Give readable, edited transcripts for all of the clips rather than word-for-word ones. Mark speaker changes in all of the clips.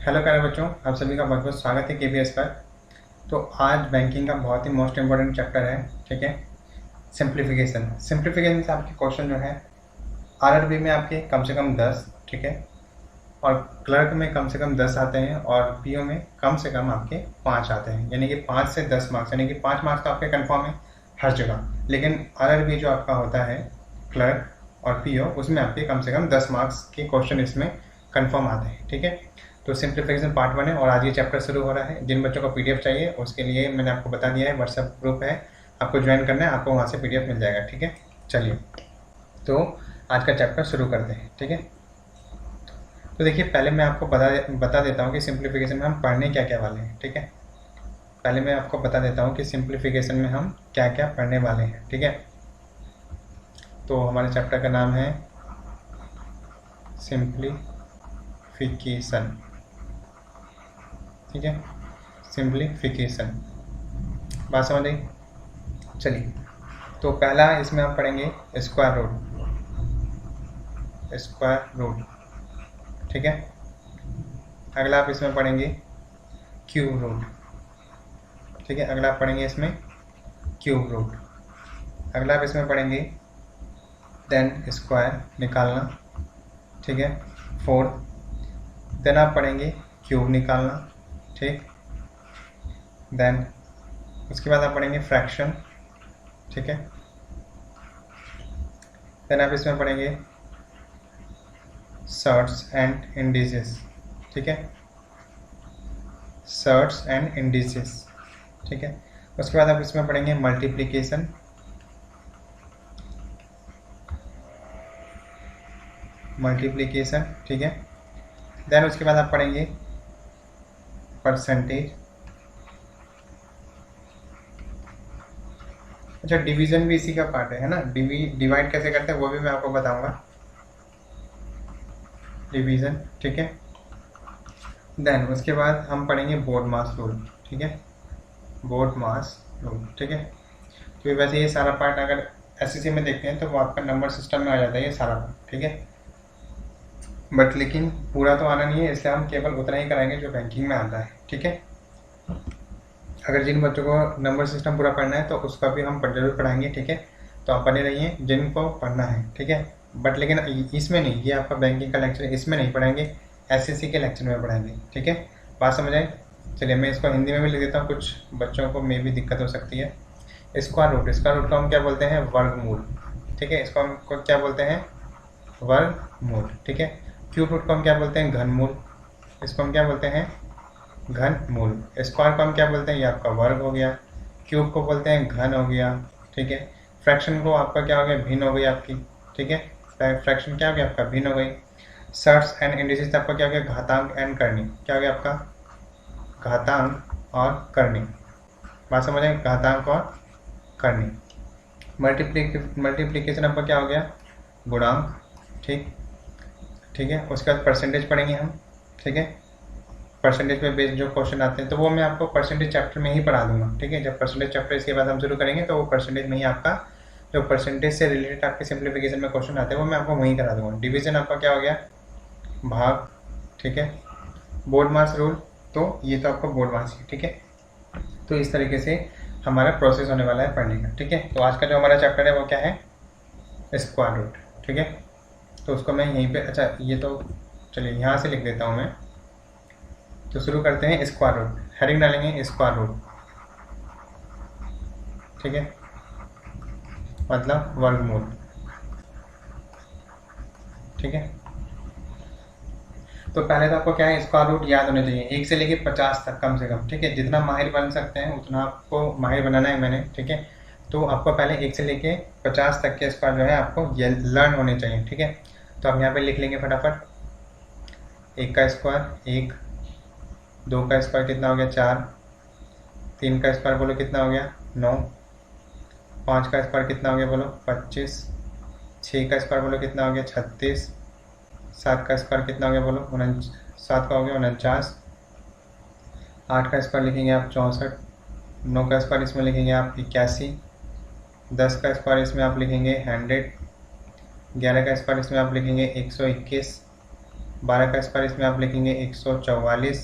Speaker 1: Hello प्यारे बच्चों, आप सभी का बहुत बहुत स्वागत है केबीएस पर। तो आज बैंकिंग का बहुत ही मोस्ट इम्पोर्टेंट चैप्टर है, ठीक है। सिंप्लीफिकेशन से आपके क्वेश्चन जो है आरआरबी में आपके कम से कम 10, ठीक है, और क्लर्क में कम से कम 10 आते हैं और पीओ में कम से कम आपके 5 आते हैं, यानी कि 5 से 10 मार्क्स, यानी कि 5 मार्क्स तो आपके कन्फर्म है हर जगह। लेकिन आरआरबी जो आपका होता है क्लर्क और पीओ, उसमें आपके कम से कम 10 मार्क्स के क्वेश्चन इसमें कन्फर्म आते हैं, ठीक है। तो सिंप्लीफिकेशन पार्ट 1 है और आज ये चैप्टर शुरू हो रहा है। जिन बच्चों को पीडीएफ चाहिए उसके लिए मैंने आपको बता दिया है, व्हाट्सएप ग्रुप है, आपको ज्वाइन करना है, आपको वहाँ से पीडीएफ मिल जाएगा, ठीक है। चलिए, तो आज का चैप्टर शुरू करते हैं, ठीक है। तो देखिए, पहले मैं आपको बता देता हूँ कि सिंप्लीफिकेशन में हम पढ़ने क्या क्या वाले हैं, ठीक है। पहले मैं आपको बता देता हूँ कि सिंप्लीफिकेशन में हम क्या क्या पढ़ने वाले हैं, ठीक है। तो हमारे चैप्टर का नाम है सिंप्लीफिकेशन, ठीक है। सिंप्लीफिकेशन, बात समझ आई। चलिए, तो पहला इसमें हम पढ़ेंगे स्क्वायर रूट, ठीक है। अगला आप इसमें पढ़ेंगे क्यूब रूट, ठीक है। अगला आप पढ़ेंगे इसमें क्यूब रूट। अगला आप इसमें पढ़ेंगे देन स्क्वायर निकालना, ठीक है, 4। देन आप पढ़ेंगे क्यूब निकालना, ठीक। देन उसके बाद आप पढ़ेंगे फ्रैक्शन, ठीक है। देन आप इसमें पढ़ेंगे सर्ट्स एंड इंडिसेस, ठीक है, सर्ट्स एंड इंडिसेस, ठीक है। उसके बाद आप इसमें पढ़ेंगे मल्टीप्लिकेशन, ठीक है। देन उसके बाद आप पढ़ेंगे परसेंटेज। अच्छा, डिवीजन भी इसी का पार्ट है ना। डिवाइड कैसे करते हैं वो भी मैं आपको बताऊंगा, डिवीजन, ठीक है। देन उसके बाद हम पढ़ेंगे बोर्ड मास रूल, ठीक है, बोर्ड मास रूल, ठीक है। तो वैसे ये सारा पार्ट अगर एसएससी में देखते हैं तो वो आपका नंबर सिस्टम में आ जाता है ये सारा पार्ट, ठीक है। बट लेकिन पूरा तो आना नहीं है, इसलिए हम केवल उतना ही कराएंगे जो बैंकिंग में आता है, ठीक है। अगर जिन बच्चों को नंबर सिस्टम पूरा पढ़ना है तो उसका भी हम जरूर पढ़ाएंगे, ठीक है। तो आप बने रहिए जिनको पढ़ना है, ठीक है। बट लेकिन इसमें नहीं, ये आपका बैंकिंग का लेक्चर इसमें नहीं पढ़ाएंगे, एसएससी के लेक्चर में पढ़ाएंगे, ठीक है। बात समझ आए। चलिए, मैं इसको हिंदी में भी लिख देता हूँ, कुछ बच्चों को में भी दिक्कत हो सकती है। स्क्वायर रूट को हम क्या बोलते हैं? वर्गमूल, ठीक है। इसको हम क्या बोलते हैं? वर्गमूल, ठीक है। क्यूब रूट को हम क्या बोलते हैं? घनमूल। इसको हम क्या बोलते हैं? घनमूल। स्क्वायर को हम क्या बोलते हैं? ये आपका वर्ग हो गया। क्यूब को बोलते हैं घन हो गया, ठीक है। फ्रैक्शन को आपका क्या हो गया? भिन्न हो गई आपकी, ठीक है। फ्रैक्शन क्या हो गया आपका? भिन्न हो गई। सर्ट्स एंड इंडिसेस आपका क्या हो गया? घातांक एंड करनी। क्या हो गया आपका? घातांक और करनी। बात समझ आए? घातांक और करनी। मल्टीप्लीकेशन आपका क्या हो गया? गुणांक, ठीक है। उसके बाद परसेंटेज पढ़ेंगे हम, ठीक है। परसेंटेज पे बेस्ड जो क्वेश्चन आते हैं तो वो मैं आपको परसेंटेज चैप्टर में ही पढ़ा दूंगा, ठीक है। जब परसेंटेज चैप्टर इसके बाद हम शुरू करेंगे तो वो परसेंटेज में ही आपका जो परसेंटेज से रिलेटेड आपके सिंप्लीफिकेशन में क्वेश्चन आते हैं वो मैं आपको वहीं करा दूंगा। डिवीजन आपका क्या हो गया? भाग, ठीक है। बोर्ड मास रूल, तो ये तो आपका बोर्ड मास है, ठीक है। तो इस तरीके से हमारा प्रोसेस होने वाला है पढ़ने का, ठीक है। तो आज का जो हमारा चैप्टर है वो क्या है? स्क्वायर रूट, ठीक है। तो उसको मैं यहीं पे, अच्छा ये तो चलिए यहाँ से लिख देता हूँ मैं। तो शुरू करते हैं स्क्वायर रूट, हेडिंग डालेंगे स्क्वायर रूट, ठीक है, मतलब वर्गमूल, ठीक है। तो पहले तो आपको क्या है? स्क्वायर रूट याद होने चाहिए 1 से लेके 50 तक कम से कम, ठीक है। जितना माहिर बन सकते हैं उतना आपको माहिर बनाना है मैंने, ठीक है। तो आपको पहले 1 से लेके 50 तक के स्क्वायर जो है आपको लर्न होने चाहिए, ठीक है। तो हम यहाँ पे लिख लेंगे फटाफट। 1 का स्क्वायर 1, 2 का स्क्वायर कितना हो गया? 4, 3 का स्क्वायर बोलो कितना हो गया? 9, 5 का स्क्वायर कितना हो गया बोलो? 25, 6 का स्क्वायर बोलो कितना हो गया? 36, 7 का स्क्वायर कितना हो गया बोलो? 7 का हो गया 49, 8 का स्क्वायर लिखेंगे आप 64, 9 का स्क्वायर इसमें लिखेंगे आप 81, 10 का स्क्वायर इसमें आप लिखेंगे 100, 11 का स्क्वायर इसमें आप लिखेंगे 121, 12 का स्क्वायर इसमें आप लिखेंगे 144,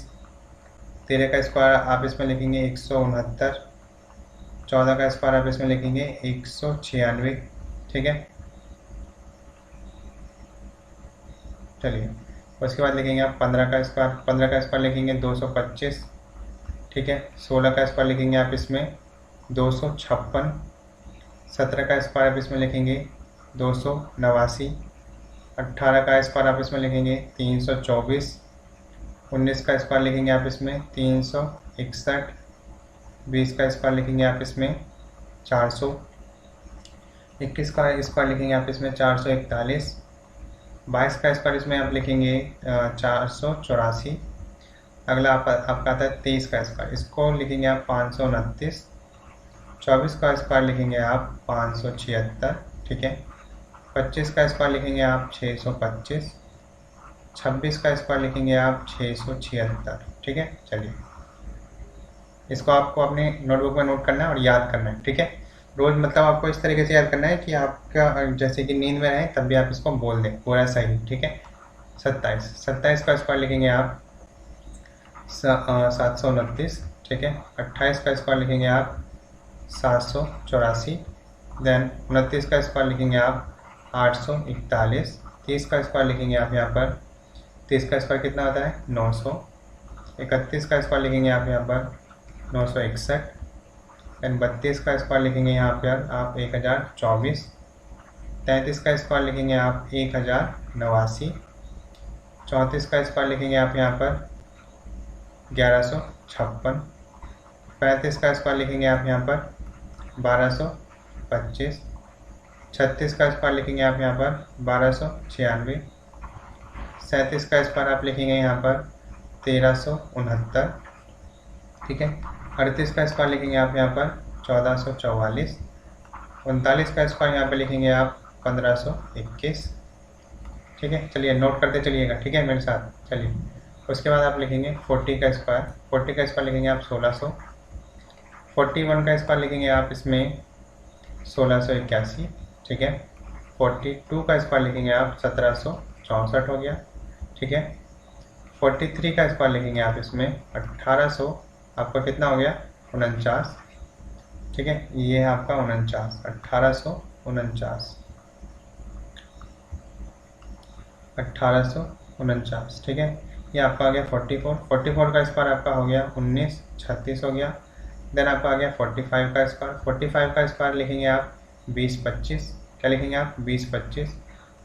Speaker 1: 13 का स्क्वायर आप इसमें लिखेंगे 169, 14 का स्क्वायर आप इसमें लिखेंगे 196, ठीक है। चलिए उसके बाद लिखेंगे आप 15 का स्क्वायर, 15 का स्क्वायर लिखेंगे 225, ठीक है। 16 का स्क्वायर लिखेंगे आप इसमें 256, 17 का स्क्वायर आप इसमें लिखेंगे 289, 18 का स्क्वायर आप इसमें लिखेंगे 324, 19 का स्क्वायर लिखेंगे आप इसमें 361, 20 का स्क्वायर लिखेंगे आप इसमें 400, 21 का स्क्वायर लिखेंगे आप इसमें 441, 22 का स्क्वायर इसमें आप लिखेंगे 484। अगला आपका आता है 23 का स्क्वायर, इसको लिखेंगे आप 529, 24 का स्क्वायर लिखेंगे आप 576, ठीक है। 25 का स्क्वायर लिखेंगे आप 625, 26 का स्क्वायर लिखेंगे आप 676, ठीक है। चलिए इसको आपको अपने नोटबुक में नोट करना है और याद करना है, ठीक है। रोज़ मतलब आपको इस तरीके से याद करना है कि आपका जैसे कि नींद में रहें तब भी आप इसको बोल दें पूरा सही, ठीक है। 27 का स्क्वायर लिखेंगे आप 729, ठीक है। 28 का स्क्वायर लिखेंगे आप 784, देन 29 का स्क्वायर लिखेंगे आप 841, 30 का स्क्वायर लिखेंगे आप यहाँ पर, 30 का स्क्वायर कितना आता है 900, 31 का स्क्वायर लिखेंगे आप यहाँ पर 961, देन 32 का स्क्वायर लिखेंगे यहाँ पर आप 1024, 33 का स्क्वायर लिखेंगे आप 1089, 34 का स्क्वायर लिखेंगे आप यहाँ पर 1156, 35 का स्क्वायर लिखेंगे आप यहाँ पर 1225, 36 का स्क्वायर लिखेंगे आप यहाँ पर 1296, 37 का स्क्वायर आप लिखेंगे यहाँ पर 1369, ठीक है। 38 का स्क्वायर लिखेंगे आप यहाँ पर 1444, 39 का स्क्वायर यहाँ पर लिखेंगे आप 1521, ठीक है। चलिए नोट करते चलिएगा, ठीक है मेरे साथ। चलिए उसके बाद आप लिखेंगे 40 का स्क्वायर, 40 का स्क्वायर लिखेंगे आप 1600, 41 का स्क्वायर लिखेंगे आप इसमें 1681, ठीक है। 42 का स्क्वायर लिखेंगे आप 1764 हो गया, ठीक है। 43 का स्क्वायर लिखेंगे आप इसमें 1800, आपका कितना हो गया 49, ठीक है। ये है आपका 49, 1849, 1849, ठीक है। ये आपका आ गया 44 का स्क्वायर आपका हो गया 1936 हो गया। देन आपका आ गया 45 का स्क्वायर, 45 का स्क्वायर लिखेंगे आप 2025, क्या लिखेंगे आप 2025।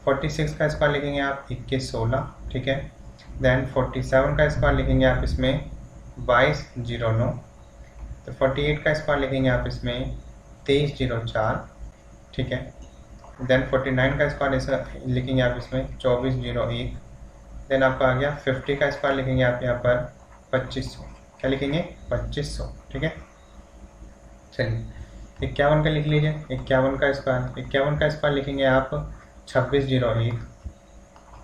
Speaker 1: 46 का स्क्वायर लिखेंगे आप 2116, ठीक है। देन 47 का स्क्वायर लिखेंगे आप इसमें 2209, तो 48 का स्क्वायर लिखेंगे आप इसमें 2304, ठीक है। देन 49 का स्क्वायर लिखेंगे आप इसमें 2401। देन आपका आ गया 50 का स्क्वायर लिखेंगे आप यहाँ पर 2500, क्या लिखेंगे 2500, ठीक है। चलिए 51 का लिख लीजिए, 51 का स्क्वायर लिखेंगे आप 2601।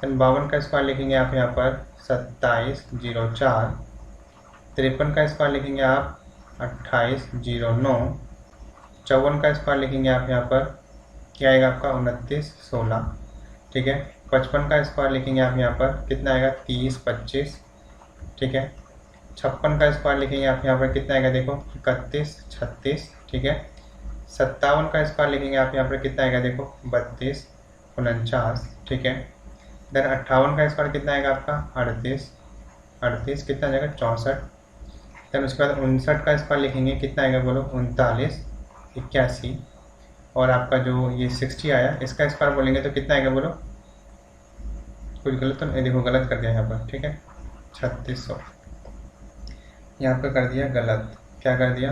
Speaker 1: देन 52 का स्क्वायर लिखेंगे आप यहाँ पर 2704। 53 का स्क्वायर लिखेंगे आप 2809। 54 का स्क्वायर लिखेंगे आप यहाँ पर, क्या आएगा आपका 2916, ठीक है। 55 का स्क्वायर लिखेंगे आप यहाँ पर, कितना आएगा 3025, ठीक है। 56 का स्क्वायर लिखेंगे आप यहाँ पर, कितना आएगा देखो 3136, ठीक है। 57 का स्क्वायर लिखेंगे आप यहाँ पर, कितना आएगा देखो 3249, ठीक है। देन 58 का स्क्वायर कितना आएगा आपका 38, कितना आएगा 64। देन उसके बाद 59 का स्क्वायर लिखेंगे, कितना आएगा बोलो 3981। और आपका जो ये 60 आया, इसका स्क्वायर बोलेंगे तो कितना आएगा बोलो, कुछ गलत तो नहीं, देखो गलत कर दिया यहाँ पर, ठीक है 3600, यहाँ पर कर दिया गलत, क्या कर दिया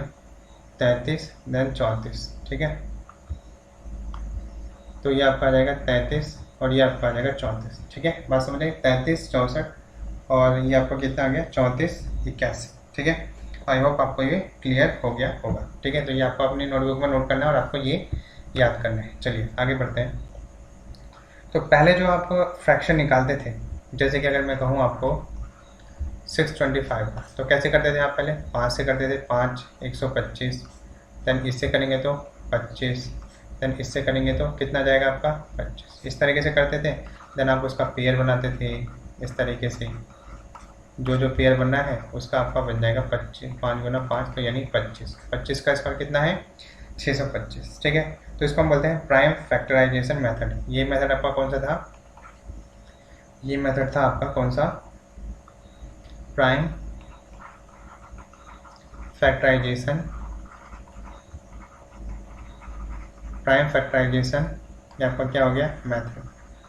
Speaker 1: 33 देन 34, ठीक है। तो ये आपका आ जाएगा 33 और ये आपका आ जाएगा 34, ठीक है। बात समझ आएगी 33 64 और ये आपको कितना आ गया 34 81, ठीक है। आई होप आपको ये क्लियर हो गया होगा, ठीक है। तो ये आपको अपनी नोटबुक में नोट करना है और आपको ये याद करना है। चलिए आगे बढ़ते हैं। तो पहले जो आप फ्रैक्शन निकालते थे, जैसे कि अगर मैं कहूँ आपको 625 का, तो कैसे करते थे आप, पहले 5 से करते थे, 5 125, देन इससे करेंगे तो 25, देन इससे करेंगे तो कितना जाएगा आपका 25, इस तरीके से करते थे। देन आप उसका पेयर बनाते थे, इस तरीके से जो जो पेयर बनना है उसका आपका बन जाएगा 25, 5 गुना 5 तो यानी 25। 25 का स्क्वायर कितना है 625, ठीक है। तो इसको हम बोलते हैं प्राइम फैक्टराइजेशन मेथड। ये मेथड आपका कौन सा था, ये मेथड था आपका कौन सा, प्राइम फैक्टराइजेशन, प्राइम फैक्टराइजेशन ये आपका क्या हो गया मेथड।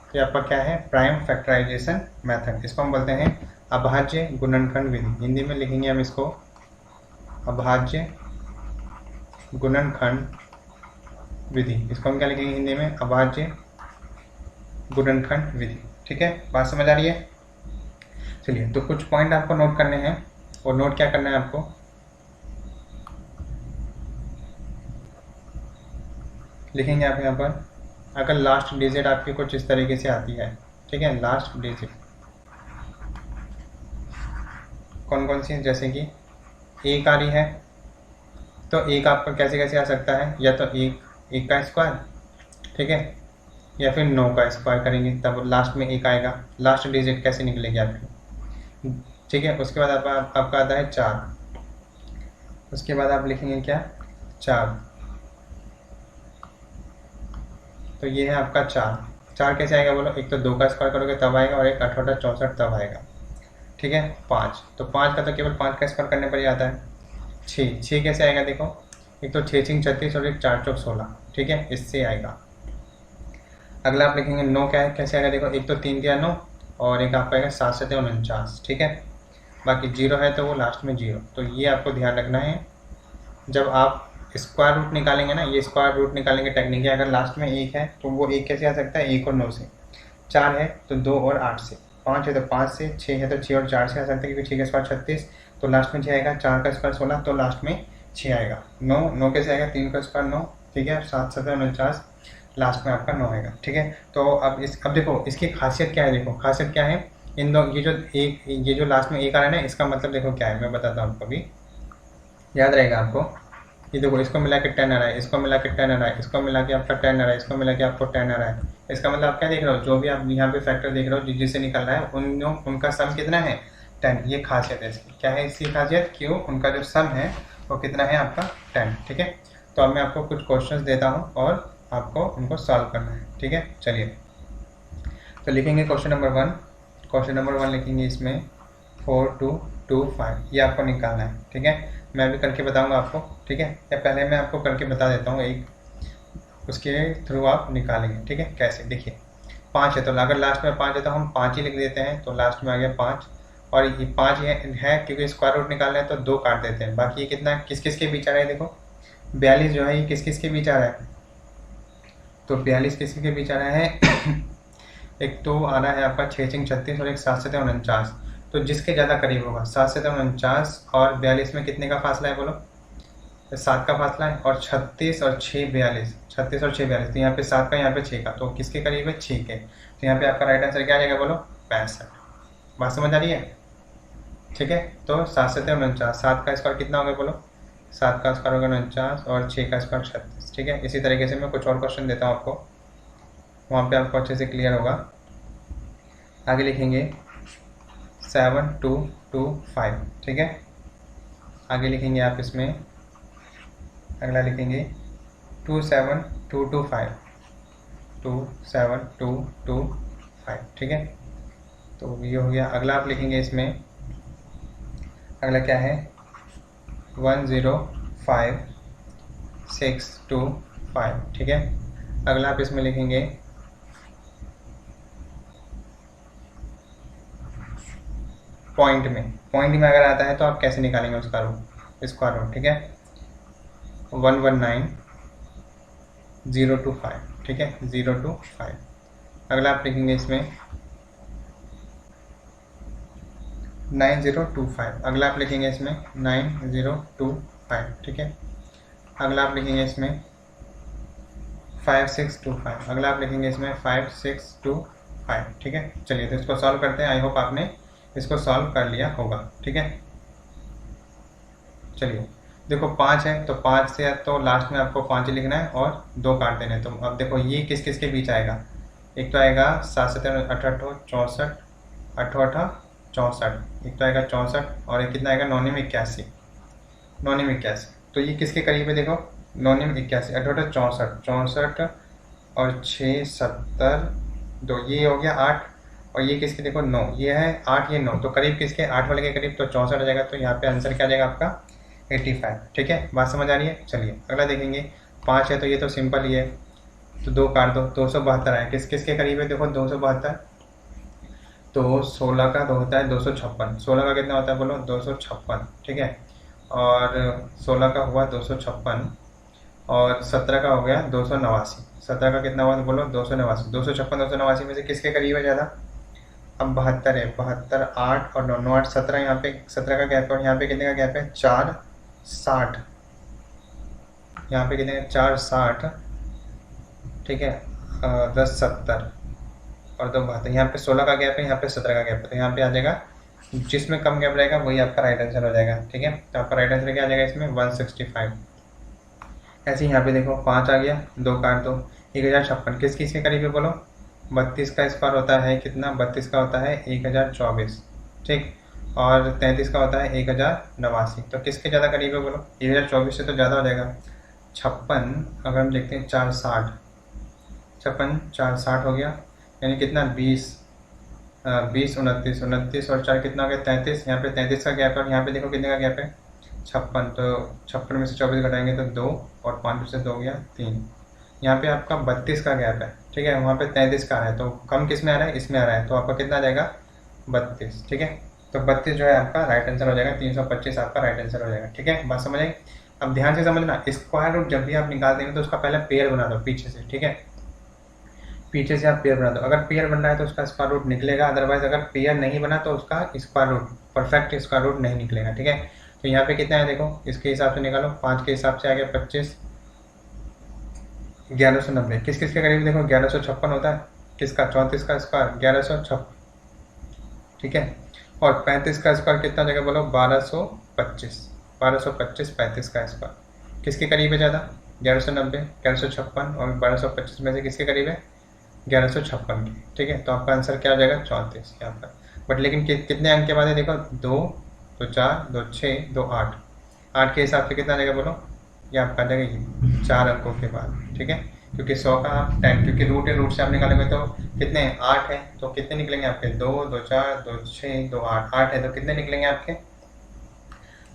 Speaker 1: तो ये आपका क्या है प्राइम फैक्टराइजेशन मेथड। इसको हम बोलते हैं अभाज्य गुणनखंड विधि। हिंदी में लिखेंगे हम इसको अभाज्य गुणनखंड विधि। इसको हम क्या लिखेंगे हिंदी में अभाज्य गुणनखंड विधि, ठीक है। बात समझ आ रही है। चलिए तो कुछ पॉइंट आपको नोट करने हैं और नोट क्या करना है आपको, लिखेंगे आप यहाँ पर अगर लास्ट डिजिट आपकी कुछ इस तरीके से आती है, ठीक है। लास्ट डिजिट कौन कौन सी, जैसे कि एक आ रही है तो एक आपका कैसे कैसे आ सकता है, या तो एक का स्क्वायर, ठीक है, या फिर 9 का स्क्वायर करेंगे तब लास्ट में एक आएगा। लास्ट डिजिट कैसे निकलेगी आपकी, ठीक है। उसके बाद आपका आता है 4, उसके बाद आप लिखेंगे क्या 4, तो ये है आपका 4 कैसे आएगा बोलो, एक तो 2 का स्क्वायर करोगे तब आएगा और एक 8 64 तब आएगा, ठीक है। 5 तो 5 का तो केवल 5 का स्क्वायर करने पर ही आता है। 6 कैसे आएगा देखो, एक तो 6 6 36 और एक 4 4 16, ठीक है, इससे आएगा। अगला आप लिखेंगे 9 क्या है कैसे आएगा देखो, एक तो 3 दिया 9 और एक आपका आएगा 7 7 49, ठीक है। बाकी 0 है तो वो लास्ट में 0। तो ये आपको ध्यान रखना है जब आप स्क्वायर रूट निकालेंगे ना, ये स्क्वायर रूट निकालेंगे टेक्निक है। अगर लास्ट में 1 है तो वो 1 कैसे आ सकता है, 1 और 9 से। 4 है तो 2 और 8 से। 5 है तो 5 से। 6 है तो 6 और 4 से आ सकता है क्योंकि 6 का स्क्वायर 36 तो लास्ट में 6 आएगा। 4 का स्क्वायर 16 तो लास्ट में 6 आएगा। 9 कैसे आएगा, 3 का स्क्वायर 9, ठीक है। 7 7 49 लास्ट में आपका 9 आएगा, ठीक है। तो अब देखो इसकी खासियत क्या है, देखो खासियत क्या है इन दो, ये जो लास्ट में 1 आ रहा है ना, इसका मतलब देखो क्या है मैं बताता हूँ आपको, अभी याद रहेगा आपको। ये देखो इसको मिला के 10 आ रहा है, इसको मिला के 10 आ रहा है, इसको मिला के आपका 10 आ रहा है, इसको मिला के आपको 10 आ रहा है। इसका मतलब आप क्या देख रहे हो, जो भी आप यहाँ पे फैक्टर देख रहे हो जिससे निकल रहा है उनका सम कितना है 10। ये खासियत है इसकी। क्या है इसकी खासियत, क्यों, उनका जो सम है वो कितना है आपका 10, ठीक है। तो अब मैं आपको कुछ क्वेश्चन देता हूँ और आपको उनको सॉल्व करना है, ठीक है। चलिए तो लिखेंगे क्वेश्चन नंबर 1। क्वेश्चन नंबर 1 लिखेंगे इसमें 4 2 2 5, ये आपको निकालना है, ठीक है। मैं भी करके बताऊंगा आपको, ठीक है। या पहले मैं आपको करके बता देता हूँ एक, उसके थ्रू आप निकालेंगे, ठीक है। कैसे, देखिए 5 है तो अगर लास्ट में 5 है तो हम 5 ही लिख देते हैं, तो लास्ट में आ गया 5। और ये 5 है क्योंकि स्क्वायर रूट निकालना है तो 2 काट देते हैं। बाकी ये कितना किस किस के बीच आ रहा है देखो, 42 जो है ये किस किस के बीच आ रहा है, तो 42 किस के बीच आ रहा है एक तो आ रहा है आपका 6 6 36 और एक 7 7 49। तो जिसके ज़्यादा करीब होगा 7 7 49 और 42 में कितने का फासला है बोलो, तो 7 का फासला है। और 36 और 6 42, 36 और 6 42, तो यहाँ पे 7 का यहाँ पे 6 का, तो किसके करीब है 6 के। तो यहाँ पे आपका राइट आंसर क्या आ जाएगा बोलो 65। बात समझ आ रही है, ठीक है। तो 7 7 49, 7 का स्क्वायर कितना होगा बोलो, 7 का स्क्वायर होगा 49 और 6 का स्क्वायर 36, ठीक है। इसी तरीके से मैं कुछ और क्वेश्चन देता हूँ आपको, वहाँ पे आपको अच्छे से क्लियर होगा। आगे लिखेंगे 7 2 2 5, ठीक है। आगे लिखेंगे आप इसमें, अगला लिखेंगे 2 7 2 2 5, 2 7 2 2 5, ठीक है। तो ये हो गया। अगला आप लिखेंगे इसमें, अगला क्या है 1 0 5 6 2 5, ठीक है। अगला आप इसमें लिखेंगे पॉइंट में अगर आता है तो आप कैसे निकालेंगे उसका रूट, स्क्वायर रूट, ठीक है। 1 1 9 0 2 5, ठीक है, 0 2 5। अगला आप लिखेंगे इसमें 9 0 2 5, अगला आप लिखेंगे इसमें 9 0 2 5, ठीक है। अगला आप लिखेंगे इसमें 5 6 2 5, अगला आप लिखेंगे इसमें 5 6 2 5, ठीक है। चलिए तो इसको सॉल्व करते हैं। आई होप आपने इसको सॉल्व कर लिया होगा, ठीक है। चलिए देखो 5 है तो 5 से तो लास्ट में आपको 5 ही लिखना है और 2 काट देने। तो अब देखो ये किस किस के बीच आएगा, एक तो आएगा 7 7 18 64 8 8 64, एक तो आएगा 64 और एक कितना आएगा 9 9 81, 9 9 81। तो ये किसके करीब है देखो, 9 9 81, 8 8 64, 64 और 6 70, 2 ये हो गया 8 और ये किसके देखो 9, ये है 8 ये 9, तो करीब किसके 8 वाले के करीब, तो 64 आ जाएगा। तो यहाँ पे आंसर क्या आ जाएगा आपका 85। ठीक है, बात समझ आ रही है। चलिए अगला देखेंगे, 5 है तो ये तो सिंपल ही है, तो 2 काट दो, 272 है, किस किस के करीब है देखो 272, तो 16 का तो होता है 256, 16 का कितना होता है बोलो 256, ठीक है, और 16 का हुआ 256 और 17 का हो गया 289, 17 का कितना हुआ तो बोलो 289, 256 289 में से किसके करीब है ज़्यादा, अब 72 है, 72 8 और 9 9 8 17, यहाँ पे 17 का गैप है और यहाँ पे कितने का गैप है 4 60, यहाँ पे कितने का 4 60, ठीक है, 10 70 और 2 72, यहाँ पे 16 का गैप है, यहाँ पे 17 का गैप है, तो यहाँ पे आ जाएगा जिसमें कम गैप रहेगा वही आपका राइट आंसर हो जाएगा। ठीक है, तो आपका राइट आंसर क्या आ जाएगा इसमें 165। ऐसे ही यहाँ पे देखो 5 आ गया, 2 काट दो, 1056 किस किस के करीब है बोलो, 32 का स्क्वायर होता है कितना, 32 का होता है 1024, ठीक, और 33 का होता है 1089, तो किसके ज़्यादा करीब है बोलो, 1024 से तो ज़्यादा हो जाएगा। 56 अगर हम देखते हैं 460, 56 460 हो गया, यानी कितना 20 20 29 29 और 4 कितना हो गया 33, यहाँ पे 33 का गैप है और यहाँ पे देखो कितने का गैप है 56, तो 56 में से 24 घटाएंगे तो 2 और 5 से 2 हो गया 3, यहाँ पे आपका 32 का गैप है, ठीक है, वहाँ पे 33 का है, तो कम किस में आ रहा है, इसमें आ रहा है, तो आपका कितना आ जाएगा 32। ठीक है, तो 32 जो है आपका राइट आंसर हो जाएगा, 325 आपका राइट आंसर हो जाएगा। ठीक है, बात समझ आई। अब ध्यान से समझना, स्क्वायर रूट जब भी आप निकालते हैं तो उसका पहले पेयर बना दो पीछे से, ठीक है, पीछे से आप पेयर बना दो, अगर पेयर बन रहा है तो उसका स्क्वायर रूट निकलेगा, अदरवाइज अगर पेयर नहीं बना तो उसका square root perfect square root नहीं निकलेगा। ठीक है, तो यहाँ पे कितना है देखो, इसके हिसाब से निकालो, 5 के हिसाब से आ गया 25, 1190 किस किस के करीब देखो 1156 होता है, किसका 34 का स्क्वायर 1156, ठीक है, और 35 का स्क्वायर कितना जगह बोलो 1225, 1225 35 का स्क्वायर किसके करीब है ज़्यादा, 1190 1156 और 1225 में से किसके करीब है 1156 की। ठीक है, तो आपका आंसर क्या आ जाएगा 34 यहाँ पर, बट लेकिन कितने अंक के बाद है देखो 2 तो 4 2 6 2 8, 8 के हिसाब से कितना आ जाएगा बोलो, ये आपका आ जाएगा 4 अंकों के बाद। ठीक है, क्योंकि 100 का आप 10, क्योंकि रूट है, रूट से आप निकालेंगे तो कितने 8 है, तो कितने निकलेंगे आपके 2 2 4 2 6 2 8, 8 है तो कितने निकलेंगे आपके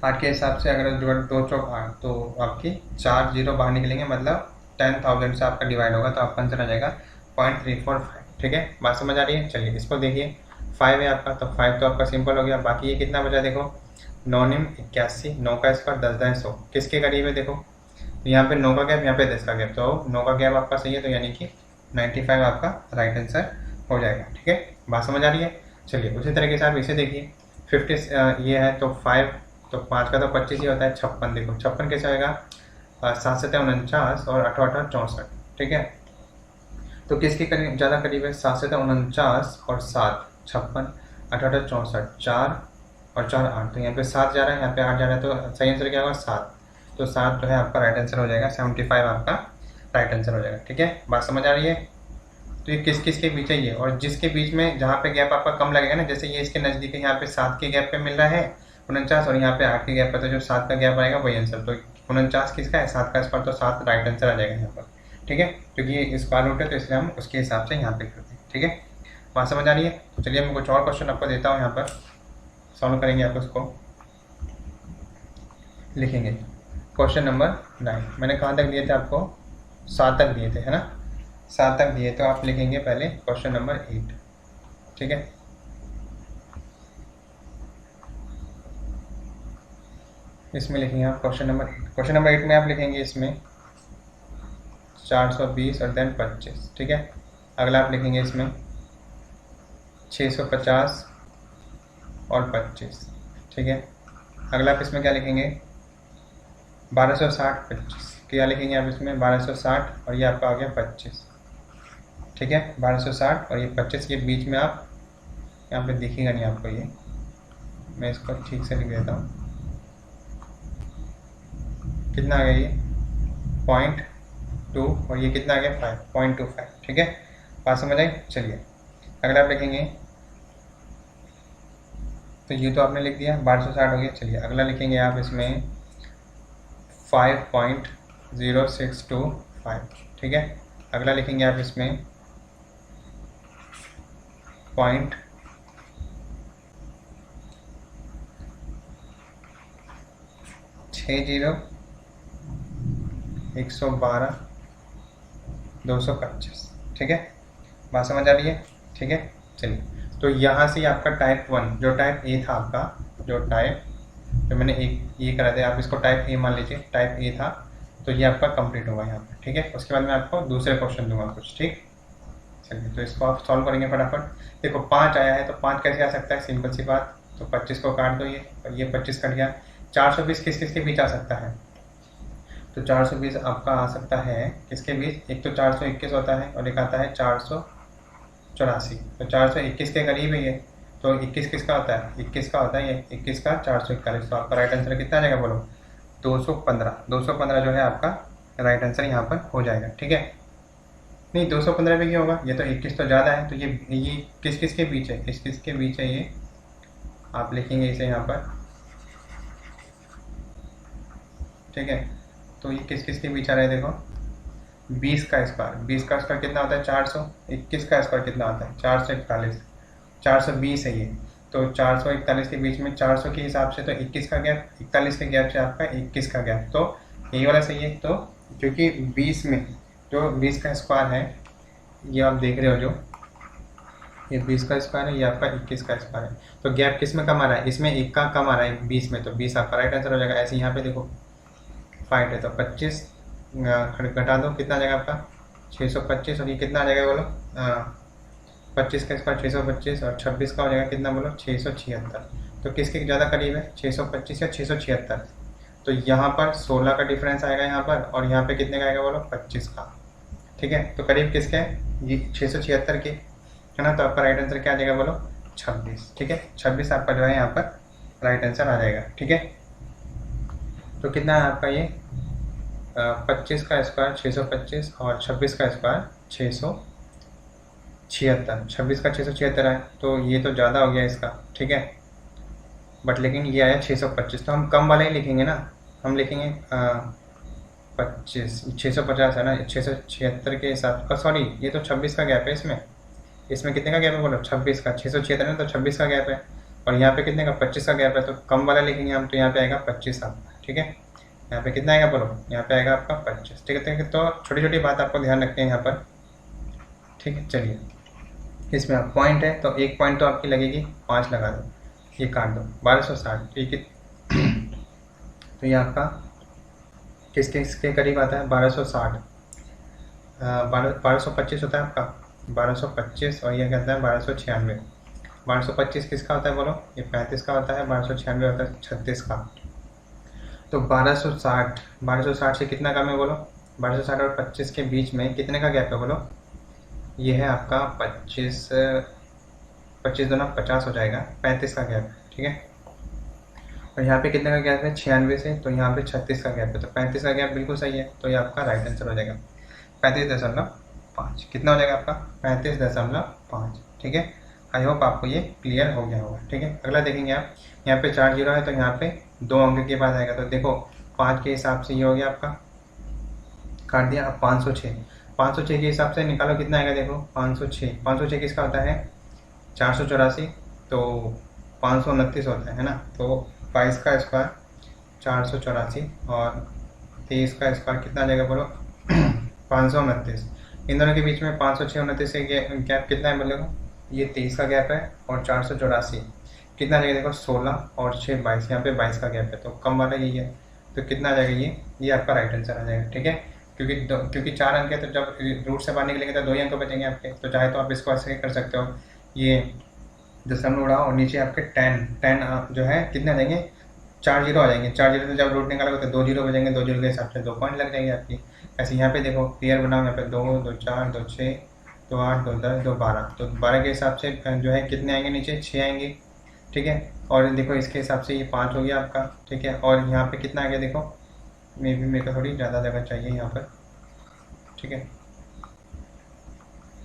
Speaker 1: 8 के हिसाब से, अगर जो 2 चौक 8 तो आपकी 4 जीरो बाहर निकलेंगे, मतलब 10,000 से आपका डिवाइड होगा, तो आपका आंसर आ जाएगा 0.345। ठीक है, बात समझ आ रही है। चलिए इसको देखिए, 5 है आपका, तो 5 तो आपका सिंपल हो गया, बाकी ये कितना बचा देखो 9 9 81, 9 का स्क्वायर 10 10 100 किसके करीब है देखो, तो यहाँ पे 9 का गैप, यहाँ पे 10 का गैप, तो 9 का गैप आपका सही है, तो यानी कि 95 आपका राइट आंसर हो जाएगा। ठीक है, बात समझ आ रही है। चलिए उसी तरीके से आप इसे देखिए, 50 ये है तो 5, तो 5 का तो 25 ही होता है, 56 देखो 56 कैसे आएगा, 7 7 49 और 8 8 64। ठीक है, तो किसके करीब ज़्यादा करीब है, 7 7 49 और 7 56, 8 8 64, 4 और 4 8, तो यहाँ पे 7 जा रहा है, यहाँ पे 8 जा रहा है, तो सही आंसर क्या होगा 7, तो 7 जो है आपका राइट आंसर हो जाएगा, 75 आपका राइट आंसर हो जाएगा। ठीक है, बात समझ आ रही है। तो ये किस किस के बीच है ये, और जिसके बीच में जहाँ पे गैप आपका कम लगेगा ना, जैसे ये इसके नज़दीक है, यहाँ पे 7 के गैप पे मिल रहा है 49 और यहाँ पे 8 के गैप पे, तो जो 7 का गैप आएगा वही आंसर, तो 49 किसका है 7 का स्क्वायर, तो 7 राइट आंसर आ जाएगा यहाँ पर। ठीक है, क्योंकि ये स्क्वायर रूट है तो इसलिए हम उसके हिसाब से यहाँ पे करते हैं। ठीक है, बात समझ आ रही है। तो चलिए मैं कुछ और क्वेश्चन आपको देता हूँ, यहाँ पर सॉल्व करेंगे, आप उसको लिखेंगे। क्वेश्चन नंबर 9 मैंने कहाँ तक दिए थे आपको, 7 तक दिए थे, है ना, 7 तक दिए, तो आप लिखेंगे पहले क्वेश्चन नंबर 8। ठीक है, इसमें लिखेंगे आप क्वेश्चन नंबर 8 में आप लिखेंगे इसमें 420 और देन 25। ठीक है, अगला आप लिखेंगे इसमें 650 और 25। ठीक है, अगला आप इसमें क्या लिखेंगे 1260 25, क्या लिखेंगे आप इसमें 1260 और ये आपका आ गया 25। ठीक है, 1260 और ये 25 के बीच में आप यहाँ पे दिखेगा नहीं आपको, ये मैं इसको ठीक से लिख देता हूँ, कितना आ गया ये 0.2 और ये कितना आ गया 5.25। ठीक है, बात समझ आई। चलिए अगला आप लिखेंगे तो ये तो आपने लिख दिया 1260 हो गया। चलिए अगला लिखेंगे आप इसमें 5.0625, ठीक है। अगला लिखेंगे आप इसमें 0.60 112 225, ठीक है। बात समझ आ रही है, ठीक है। चलिए तो यहाँ से आपका टाइप 1 जो टाइप ए था आपका, जो मैंने एक ये करा था, आप इसको टाइप ए मान लीजिए, टाइप ए था, तो ये आपका कंप्लीट होगा यहाँ पर, ठीक है। उसके बाद मैं आपको दूसरे क्वेश्चन दूंगा कुछ, ठीक। चलिए तो इसको आप सॉल्व करेंगे फटाफट। देखो 5 आया है तो 5 कैसे आ सकता है, सिंपल सी बात, तो 25 को काट दो, ये 25 कट गया। 420 किस किस के बीच आ सकता है, तो 420 आपका आ सकता है किसके बीच, एक तो 421 होता है और एक आता है 484, तो 421 के करीब है ये, तो 21 किसका होता है, 21 का होता है ये, 21 का 441, तो आपका राइट आंसर कितना आ जाएगा बोलो, 215 जो है आपका राइट आंसर यहाँ पर हो जाएगा, ठीक है। नहीं 215 पे क्या होगा, ये तो 21 तो ज़्यादा है, तो ये किस किस के बीच है, किस किस के बीच है ये, आप लिखेंगे इसे यहाँ पर, ठीक है। तो ये किस किस के बीच आ रहा है, देखो 20 का स्क्वायर कितना होता है 400, 21 का स्क्वायर कितना होता है 441, 420 है ये, तो 441 के बीच में 400 के हिसाब से तो 21 का गैप, 41 के गैप से आपका 21 का गैप, तो यही वाला सही है। तो क्योंकि 20 में जो 20 का स्क्वायर है, ये आप देख रहे हो जो ये 20 का स्क्वायर है, ये आपका 21 का स्क्वायर है, तो गैप किस में कम आ रहा है, इसमें 1 का कम आ रहा है 20 में, तो 20 आपका राइट आंसर हो जाएगा। ऐसे यहाँ पे देखो 5 है तो 25 घटा दो, कितना आ जाएगा आपका 625, और ये कितना आ जाएगा बोलो 25 का स्क्वायर 625, और 26 का हो जाएगा कितना बोलो 676, तो किसके ज़्यादा करीब है 625 या 676, तो यहाँ पर 16 का डिफरेंस आएगा यहाँ पर, और यहाँ पे कितने का आएगा बोलो 25 का, ठीक है। तो करीब किसके है ये 676 के, है ना, तो आपका राइट आंसर क्या आ जाएगा बोलो 26, ठीक है। 26 आपका जो है यहाँ पर राइट आंसर आ जाएगा, ठीक है। तो कितना है आपका ये 25 का स्क्वायर 625 और 26 का स्क्वायर 676, 26 का 676 है, तो ये तो ज़्यादा हो गया इसका, ठीक है। बट लेकिन ये आया 625, तो हम कम वाला ही लिखेंगे ना, हम लिखेंगे 650 है ना, 676 के हिसाब का, सॉरी ये तो 26 का गैप है इसमें कितने का गैप है बोलो 26 का, 676 है तो 26 का गैप है, और यहाँ पे कितने का 25 का गैप है, तो कम वाला लिखेंगे हम, तो यहाँ पे आएगा 25 आपका, ठीक है। यहाँ पे कितना आएगा बोलो, यहाँ पे आएगा आपका 25, ठीक है। तो छोटी छोटी बात आपको ध्यान रखते हैं यहाँ पर, ठीक है। चलिए इसमें आप पॉइंट है तो एक पॉइंट तो आपकी लगेगी, 5 लगा दो, ये काट दो 1260, ठीक है। तो ये आपका किस किस के करीब आता है 1260, 1225 होता है आपका 1225, और ये कहता है 1296, 1225 किसका होता है बोलो, ये 35 का होता है, 1296 होता है 36 का, तो 1260 से कितना कम है बोलो, 1260 और 25 के बीच में कितने का गैप है बोलो, ये है आपका 25 दोनों 50 हो जाएगा, 35 का गैप है, ठीक है। और यहाँ पे कितने का गैप है 96 से, तो यहाँ पे 36 का गैप है, तो 35 का गैप बिल्कुल सही है, तो ये आपका राइट आंसर हो जाएगा 35.5, कितना हो जाएगा आपका 35.5, ठीक है। आई होप आपको ये क्लियर हो गया होगा, ठीक है। अगला देखेंगे आप, यहाँ पे 4 जीरो है तो यहाँ पे 2 अंक के बाद आएगा, तो देखो 5 के हिसाब से ये हो गया आपका, काट दिया। अब 506 के हिसाब से निकालो कितना आएगा, देखो 506 किसका होता है 484, तो 529 होता है ना, तो 22 का स्क्वायर 484 और 23 का स्क्वायर कितना आ जाएगा बोलो 529, इन दोनों के बीच में 506 29 से गैप कितना है बोलेगा, ये 23 का गैप है, और 484 कितना आ जाएगा देखो 16 और 6 22, यहाँ पे 22 का गैप है, तो कम वाला यही है, तो कितना आ जाएगा ये आपका राइट आंसर आ जाएगा, ठीक है। क्योंकि 4 अंक है, तो जब रूट से बाहर निकलेंगे तो 2 ही अंक बचेंगे आपके, तो चाहे तो आप इसको ऐसे कर सकते हो, ये दशमलव उड़ाओ और नीचे आपके 10 जो है कितने आ जाएंगे 4 जीरो आ जाएंगे, 4 जीरो से जब रूट निकालोगे तो 2 जीरो बचेंगे, 2 जीरो के हिसाब से 2 पॉइंट लग जाएंगे आपकी। ऐसे यहाँ पे देखो क्लियर बनाओ, यहाँ पे 2 2 4 2 6 2 8 2 10 2 12, तो 12 के हिसाब से जो है कितने आएंगे नीचे 6 आएंगे, ठीक है। और देखो इसके हिसाब से ये 5 हो गया आपका, ठीक है। और यहाँ पे कितना आ गया देखो, मेरे को थोड़ी ज़्यादा जगह चाहिए यहाँ पर, ठीक है।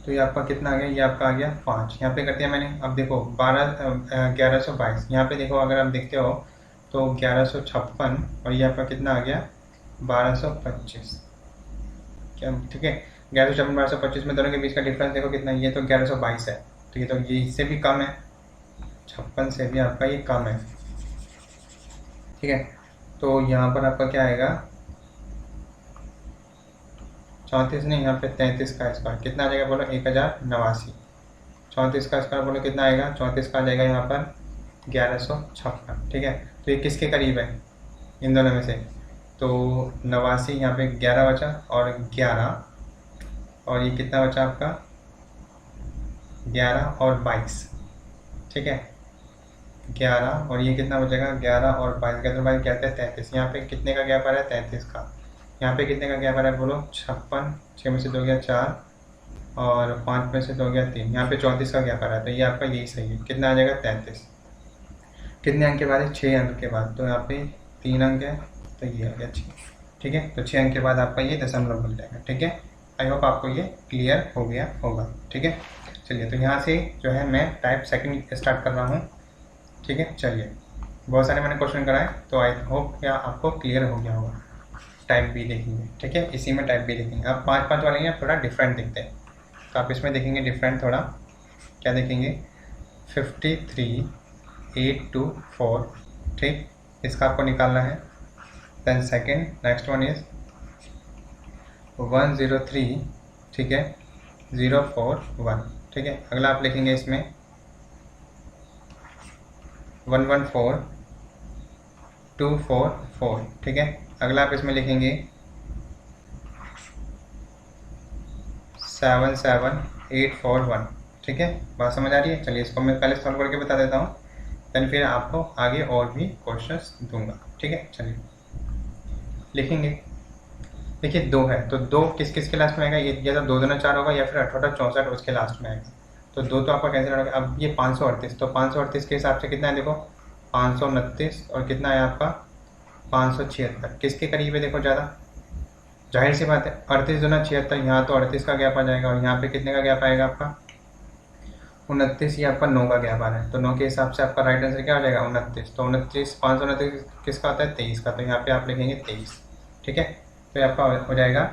Speaker 1: तो ये आपका कितना आ गया, ये आपका आ गया 5, यहाँ पे कर दिया मैंने। अब देखो 1122, यहाँ पे देखो अगर आप देखते हो तो 1156 और ये आपका कितना आ गया 1225, क्या ठीक है। 1156 1225 में दोनों के बीच का डिफरेंस देखो कितना, ये तो 1122 है, तो ये तो ये इससे भी कम है, 56 से भी आपका ये कम है, ठीक है। तो यहाँ पर आपका क्या आएगा 34 नहीं, यहाँ पे 33 का स्क्वायर कितना आ जाएगा बोलो 1089। 34 का स्क्वायर बोलो कितना आएगा, 34 का आ जाएगा यहाँ पर 1156, ठीक है। तो ये किसके करीब है इन दोनों में से, तो 89 यहाँ पे 11 बचा और 11, और ये कितना बचा आपका 11 और 22, ठीक है। 11 और ये कितना बचेगा 11 और 22, 11 और 22 क्या है 33, यहाँ पे कितने का गैप आ रहा है 33 का, यहाँ पे कितने का गैप आ रहा है बोलो 56, 6 में से 2 गया 4 और 5 में से 2 गया 3, यहाँ पे 34 का गैप आ रहा है, तो ये आपका यही सही है, कितना आ जाएगा 33। कितने अंक के बाद है 6 अंक के बाद, तो यहाँ पे 3 अंक है तो ये आ गया 6, ठीक है। तो 6 अंक के बाद आपका ये दशमलव बन जाएगा, ठीक है। आई होप आपको ये क्लियर हो गया होगा, ठीक है। चलिए तो यहाँ से जो है मैं टाइप सेकंड स्टार्ट कर रहा हूँ, ठीक है। चलिए बहुत सारे मैंने क्वेश्चन कराए, तो आई होप क्या आपको क्लियर हो गया होगा। टाइप बी देखेंगे, ठीक है, इसी में टाइप बी देखेंगे। अब 5-5 वाले हैं थोड़ा डिफरेंट दिखते हैं, तो आप इसमें देखेंगे डिफरेंट थोड़ा, क्या देखेंगे 53824, ठीक, इसका आपको निकालना है। Then second next one is 103, ठीक है 041, ठीक है। अगला आप लिखेंगे इसमें 114244, ठीक है। अगला आप इसमें लिखेंगे 77841, ठीक है। बात समझ आ रही है। चलिए इसको मैं पहले सॉल्व करके बता देता हूँ, देन फिर आपको आगे और भी क्वेश्चंस दूंगा, ठीक है। चलिए लिखेंगे, देखिए 2 है तो 2 किस किस के लास्ट में आएगा, ये या तो 2 दूना 4 होगा या फिर 1864 उसके लास्ट में आएगा, तो 2 तो आपका कैंसिल होगा। अब ये 538, तो 538 के हिसाब से कितना है देखो 529 और कितना है आपका 576, किसके करीब है देखो ज़्यादा, जाहिर सी बात है 38 दूना 76, यहाँ तो 38 का गैप आ जाएगा और यहाँ पे कितने का गैप आएगा आपका 29, ये आपका 9 का गैप आ रहा है, तो 9 के हिसाब से आपका राइट आंसर क्या हो जाएगा 29, तो 29 529 किसका होता है 23 का, तो यहाँ पे आप लिखेंगे 23, ठीक है। तो ये आपका हो जाएगा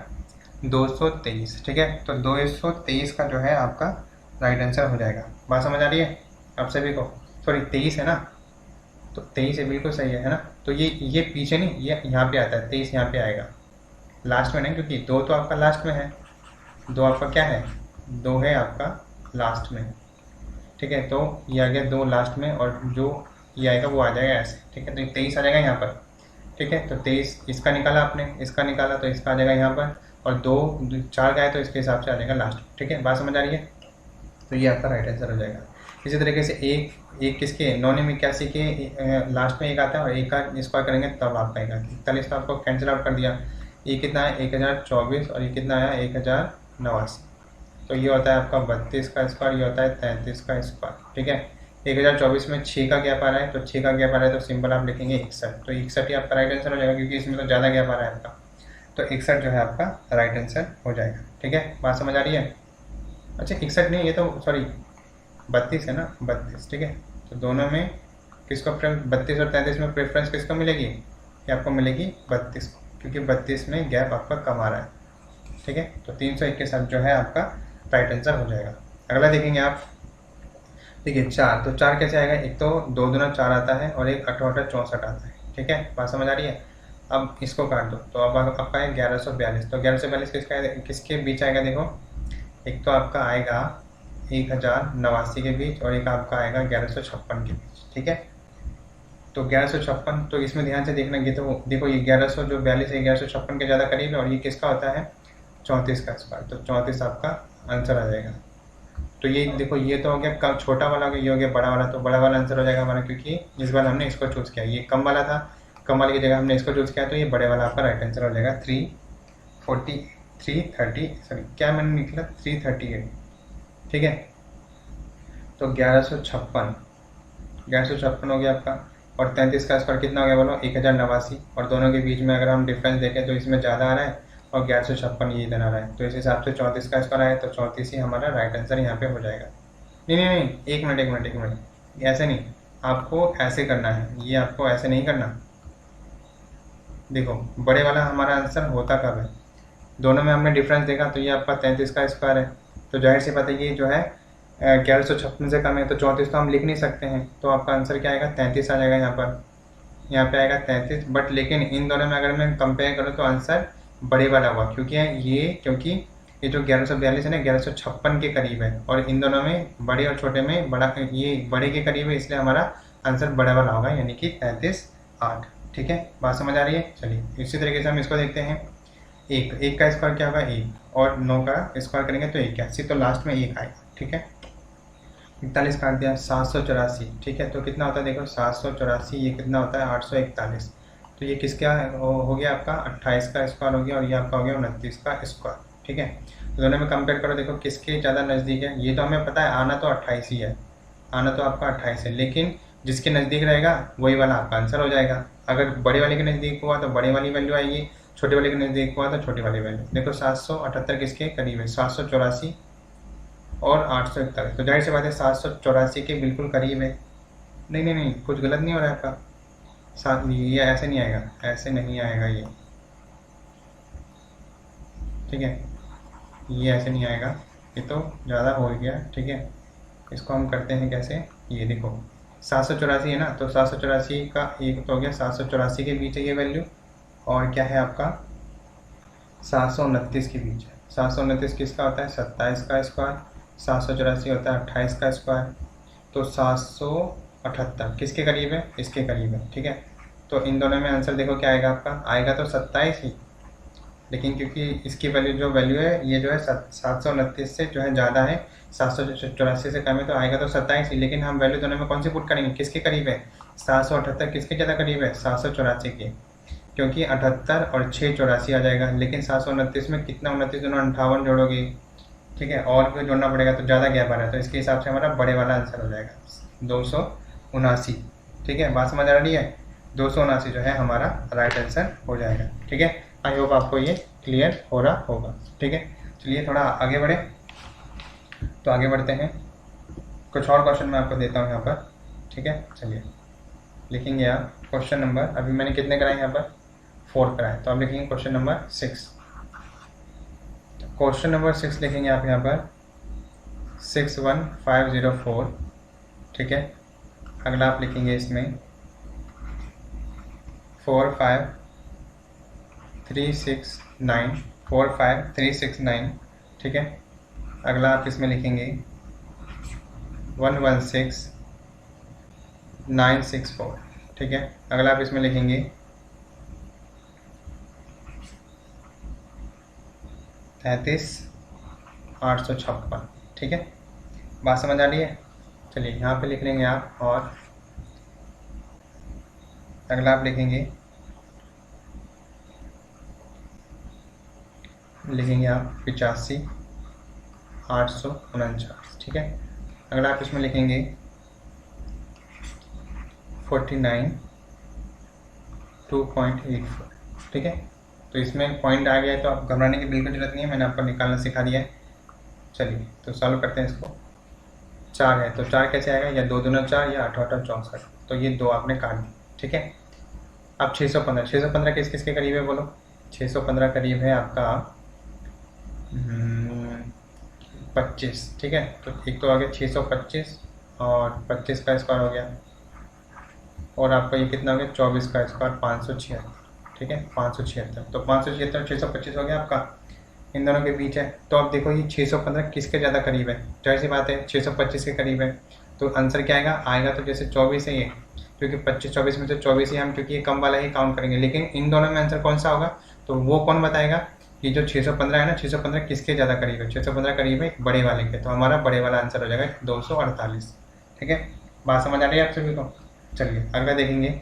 Speaker 1: 223, ठीक है। तो 223 का जो है आपका राइट आंसर हो जाएगा। बात समझ आ रही है आप सभी को, सॉरी 23 है ना, तो 23 है बिल्कुल सही है ना। तो ये पीछे नहीं, ये यहाँ पे आता है 23, यहाँ पे आएगा लास्ट में नहीं, क्योंकि 2 तो आपका लास्ट में है, 2 आपका क्या है 2 है आपका लास्ट में, ठीक है। तो ये आ गया 2 लास्ट में और जो ये आएगा वो आ जाएगा ऐसे, ठीक है। तो 23 आ जाएगा यहाँ पर, ठीक है। तो 23 इसका निकाला आपने, इसका निकाला तो इसका आ जाएगा यहाँ पर, और 2 4 का है तो इसके हिसाब से आ जाएगा लास्ट, ठीक है। बात समझ आ रही है। तो ये आपका राइट आंसर हो जाएगा। इसी तरीके से एक किसके 981 के लास्ट में एक आता है और एक का स्क्वायर करेंगे तब आपका आएगा 41, तो आपको कैंसिल आउट कर दिया। ये कितना है 1024 और ये कितना आया 1089, तो ये होता है आपका 32 का स्क्वायर, ये होता है 33 का स्क्वायर, ठीक है। 1024 में 6 का गैप आ रहा है, तो 6 का गैप आ रहा है तो सिंपल आप लिखेंगे 61, तो 61 ही आपका राइट आंसर हो जाएगा, क्योंकि इसमें तो ज़्यादा गैप आ रहा है आपका, तो 61 जो है आपका राइट आंसर हो जाएगा, ठीक है। बात समझ आ रही है। अच्छा 61 नहीं, ये तो सॉरी 32 है ना, 32, ठीक है। तो दोनों में किसको 32 और 33 में प्रेफरेंस किसको मिलेगी, ये आपको मिलेगी 32 को, क्योंकि 32 में गैप आपका कम आ रहा है, ठीक है। तो 301 के साथ जो है आपका राइट आंसर हो जाएगा। अगला देखेंगे आप, देखिए 4, तो 4 कैसे आएगा, एक तो 2 दूना 4 आता है और एक 18 64 आता है, ठीक है। बात समझ आ रही है। अब इसको काट दो, तो अब आपका है 1142, तो 1142 किसके बीच आएगा देखो, एक तो आपका आएगा 1089 के बीच और एक आपका आएगा 1156 के बीच, ठीक है। तो 1156, तो इसमें ध्यान से देखना, ये तो देखो ये 1142 है 1156 के ज़्यादा करीब है, और ये किसका होता है 34 का स्क्वायर, तो 34 आपका आंसर आ जाएगा। तो ये देखो ये तो हो गया कम, छोटा वाला हो गया, ये हो गया बड़ा वाला, तो बड़ा वाला आंसर हो जाएगा हमारा, क्योंकि इस बार हमने इसको चूज़ किया, ये कम वाला था, कम वाले की जगह हमने इसको चूज़ किया, तो ये बड़े वाला आपका राइट आंसर हो जाएगा 330, क्या मैंने निकला 338, ठीक है। तो 1156 हो गया आपका, और 33 का स्क्वायर कितना हो गया बोलो 1089, और दोनों के बीच में अगर हम डिफरेंस देखें तो इसमें ज़्यादा आ रहा है, और 1156 ये इधर आ रहा है, तो इस हिसाब से 34 का स्क्वायर आया, तो 34 ही हमारा राइट आंसर यहाँ पे हो जाएगा। नहीं नहीं नहीं, एक मिनट एक मिनट एक मिनट, ऐसे नहीं, आपको ऐसे करना है, ये आपको ऐसे नहीं करना। देखो बड़े वाला हमारा आंसर होता कब है, दोनों में हमने डिफरेंस देखा, तो ये आपका 33 का स्क्वायर है, तो जाहिर सी बात है ये जो है 1156 से कम है, तो 34 तो हम लिख नहीं सकते हैं, तो आपका आंसर क्या आएगा, 33 आ जाएगा यहाँ पे आएगा 33। बट लेकिन इन दोनों में अगर मैं कंपेयर करूँ तो आंसर बड़े वाला हुआ, क्योंकि ये जो 1142 है ना 1156 के करीब है, और इन दोनों में बड़े और छोटे में बड़ा, ये बड़े के करीब है, इसलिए हमारा आंसर बड़ा वाला होगा, यानी कि 33/8। ठीक है, बात समझ आ रही है। चलिए इसी तरीके से हम इसको देखते हैं। एक का स्क्वायर क्या होगा, 1, और 9 का स्क्वायर करेंगे तो 81, तो लास्ट में 1 आएगा। ठीक है, 41 काट दिया, 784। ठीक है, तो कितना होता है देखो 784, ये कितना होता है 841, तो ये किसका हो गया आपका 28 का स्क्वायर हो गया, और ये आपका हो गया 29 का स्क्वायर। ठीक है, तो दोनों में कंपेयर करो, देखो किसके ज़्यादा नज़दीक है। ये तो हमें पता है आना तो 28 ही है, आना तो आपका 28 है, लेकिन जिसके नज़दीक रहेगा वही वाला आपका आंसर हो जाएगा। अगर बड़े वाले के नज़दीक हुआ तो बड़े वाली वैल्यू आएगी, छोटे वाले के नज़दीक हुआ तो छोटी वाली वैल्यू। देखो 778 किसके करीब है, 784 और 841, तो जाहिर सी बात है 784 के बिल्कुल करीब है। नहीं नहीं नहीं, कुछ गलत नहीं हो रहा है आपका, साथ ये ऐसे नहीं आएगा, ऐसे नहीं आएगा ये। ठीक है, ये ऐसे नहीं आएगा, ये तो ज़्यादा हो गया। ठीक है, इसको हम करते हैं कैसे, ये देखो 784 है ना, तो 784 का एक तो हो गया, 784 के बीच है ये वैल्यू, और क्या है आपका 729 के बीच है। 729 किसका होता है, 27 का स्क्वायर, 784 होता है 28 का स्क्वायर, तो 778 किसके करीब है, इसके करीब है। ठीक है, तो इन दोनों में आंसर देखो क्या आएगा आपका, आएगा तो 27 ही, लेकिन क्योंकि इसकी वैल्यू जो वैल्यू है ये जो है 729 से जो है ज़्यादा है, 784 से कम है, तो आएगा तो 27 ही, लेकिन हम वैल्यू दोनों में कौन सी पुट करेंगे, किसके करीब है, 778 किसके ज़्यादा करीब है, 784 के, क्योंकि 78 और 6 84 आ जाएगा, लेकिन 729 में कितना 29 दोनों 58 जोड़ोगे। ठीक है, और भी जोड़ना पड़ेगा तो ज़्यादा गैप आ रहा है, तो इसके हिसाब से हमारा बड़े वाला आंसर हो जाएगा 279। ठीक है, बात समझ आ रही है, 279 जो है हमारा राइट आंसर हो जाएगा। ठीक है, आई होप आपको ये क्लियर हो रहा होगा। ठीक है, चलिए थोड़ा आगे बढ़े, तो आगे बढ़ते हैं, कुछ और क्वेश्चन मैं आपको देता हूँ यहाँ पर। ठीक है, चलिए लिखेंगे आप क्वेश्चन नंबर, अभी मैंने कितने कराए यहाँ पर 4 कराए, तो आप लिखेंगे क्वेश्चन नंबर 6। क्वेश्चन नंबर 6 लिखेंगे आप यहाँ पर 61504। ठीक है, अगला आप लिखेंगे इसमें 45369, 45369। ठीक है, अगला आप इसमें लिखेंगे 116964। ठीक है, अगला आप इसमें लिखेंगे 33856। ठीक है, बात समझ आ रही है। चलिए यहाँ पे लिख लेंगे आप, और अगला आप लिखेंगे आप 85,849। ठीक है, अगला आप इसमें लिखेंगे 49,2.84। ठीक है, तो इसमें पॉइंट आ गया है, तो आप घबराने की बिल्कुल जरूरत नहीं है, मैंने आपको निकालना सिखा दिया है। चलिए तो सॉल्व करते हैं इसको। 4 है तो 4 कैसे आएगा, या 2 दूना 4 या 8 8 64, तो ये 2 आपने काट दी। ठीक है, अब 615 किस किस के करीब है बोलो, 615 करीब है आपका 25। ठीक है, तो एक तो आ गया 625 और 25 का स्क्वायर हो गया, और आपका ये कितना हो गया 24 का स्क्वायर 576। ठीक है, 576, तो 576 625 हो गया आपका, इन दोनों के बीच है। तो अब देखो ये 615 किसके ज़्यादा करीब है, जाहिर सी बात है 625 के करीब है, तो आंसर क्या आएगा तो जैसे 24 है ये, क्योंकि 25 24 में से 24 ही हम, क्योंकि ये कम वाला ही काउंट करेंगे, लेकिन इन दोनों में आंसर कौन सा होगा, तो वो कौन बताएगा, ये जो 615 है ना, 615 किसके ज़्यादा करीब है, 615 करीब है बड़े वाले के, तो हमारा बड़े वाला आंसर हो जाएगा 248। ठीक है, बात समझ आ रही है आप सभी को। चलिए अगला देखेंगे,